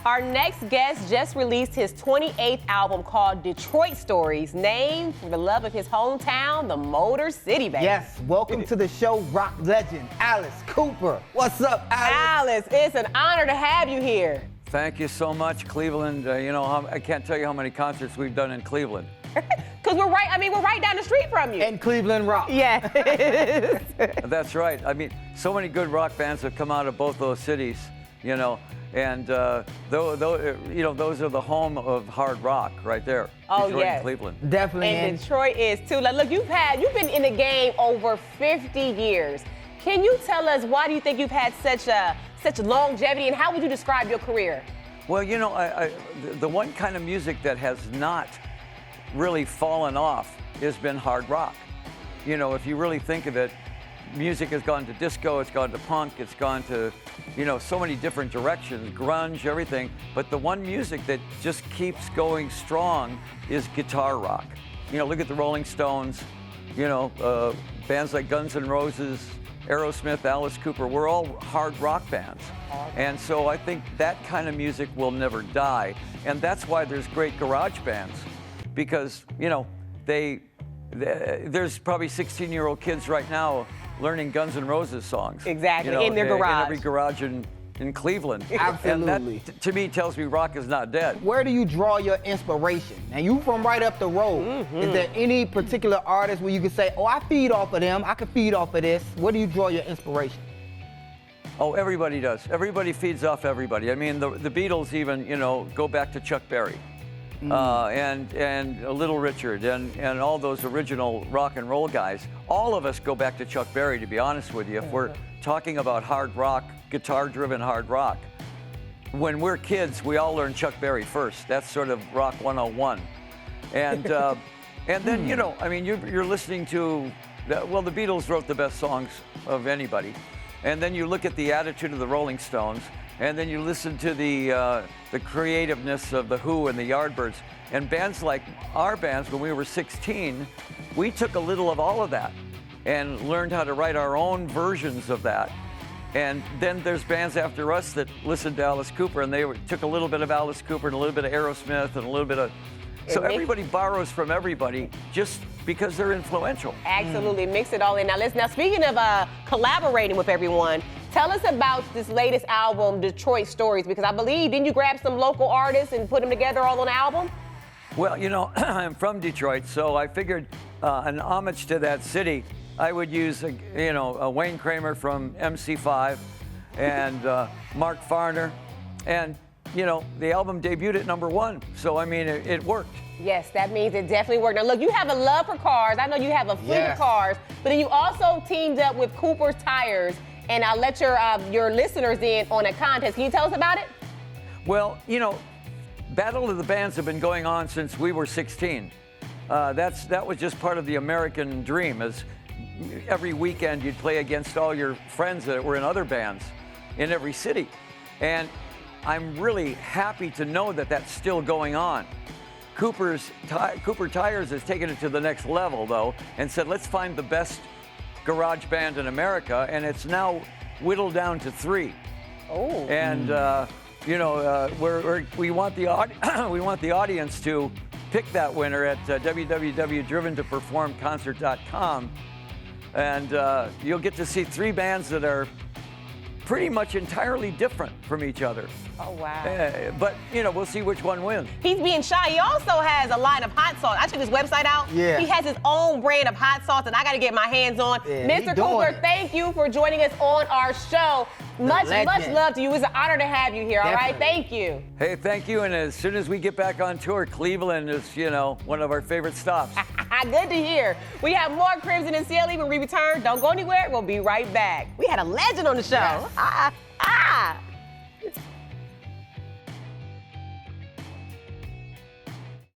Our next guest just released his 28th album called Detroit Stories, named for the love of his hometown, the Motor City, baby. Yes, welcome to the show, rock legend, Alice Cooper. What's up, Alice? Alice, it's an honor to have you here. Thank you so much, Cleveland. I can't tell you how many concerts we've done in Cleveland. Because we're right down the street from you. And Cleveland Rock. Yes. That's right. I mean, so many good rock bands have come out of both those cities, and those are the home of hard rock right there. Oh, Detroit yes. and Cleveland. Definitely. And Detroit is too. Like, look, you've been in the game over 50 years. Can you tell us why do you think you've had such longevity, and how would you describe your career? Well, the one kind of music that has not really fallen off has been hard rock. If you really think of it, music has gone to disco, it's gone to punk, it's gone to, so many different directions, grunge, everything. But the one music that just keeps going strong is guitar rock. Look at the Rolling Stones, bands like Guns N' Roses, Aerosmith, Alice Cooper, we're all hard rock bands. And so I think that kind of music will never die. And that's why there's great garage bands, because, there's probably 16-year-old kids right now learning Guns N' Roses songs. Exactly, in their garage. In every garage in Cleveland. Absolutely. And that, to me, tells me rock is not dead. Where do you draw your inspiration? And you from right up the road. Mm-hmm. Is there any particular artist where you can say, oh, I feed off of them, I can feed off of this? Where do you draw your inspiration? Oh, everybody does. Everybody feeds off everybody. I mean, the Beatles even, go back to Chuck Berry. And Little Richard and all those original rock and roll guys. All of us go back to Chuck Berry, to be honest with you. If we're talking about hard rock, guitar-driven hard rock, when we're kids, we all learn Chuck Berry first. That's sort of rock 101. And then, you're listening to, the Beatles wrote the best songs of anybody. And then you look at the attitude of the Rolling Stones, and then you listen to the creativeness of the Who and the Yardbirds. And bands like our bands, when we were 16, we took a little of all of that and learned how to write our own versions of that. And then there's bands after us that listened to Alice Cooper, and they took a little bit of Alice Cooper and a little bit of Aerosmith and a little bit of... So everybody borrows from everybody just because they're influential. Absolutely, mix it all in. Now speaking of collaborating with everyone, tell us about this latest album, Detroit Stories, because I believe, didn't you grab some local artists and put them together all on an album? Well, I'm from Detroit, so I figured an homage to that city, I would use, a Wayne Kramer from MC5 and Mark Farner, and the album debuted at #1, so I mean, it worked. Yes, that means it definitely worked. Now look, you have a love for cars. I know you have a fleet of cars, but then you also teamed up with Cooper's Tires, and I'll let your listeners in on a contest. Can you tell us about it? Well, Battle of the Bands have been going on since we were 16. That was just part of the American dream, as every weekend you'd play against all your friends that were in other bands in every city. And I'm really happy to know that that's still going on. Cooper Tires has taken it to the next level, though, and said, let's find the best garage band in America, and it's now whittled down to 3. Oh. And, we want the audience to pick that winner at www.driventoperformconcert.com, and you'll get to see 3 bands that are pretty much entirely different from each other. Oh, wow. But, we'll see which one wins. He's being shy. He also has a line of hot sauce. I checked his website out. Yeah. He has his own brand of hot sauce that I got to get my hands on. Yeah, Mr. Cooper, thank you for joining us on our show. Much love to you. It's an honor to have you here, all right? Thank you. Hey, thank you. And as soon as we get back on tour, Cleveland is, one of our favorite stops. Good to hear. We have more Crimson and CLE when we return. Don't go anywhere. We'll be right back. We had a legend on the show. Yes.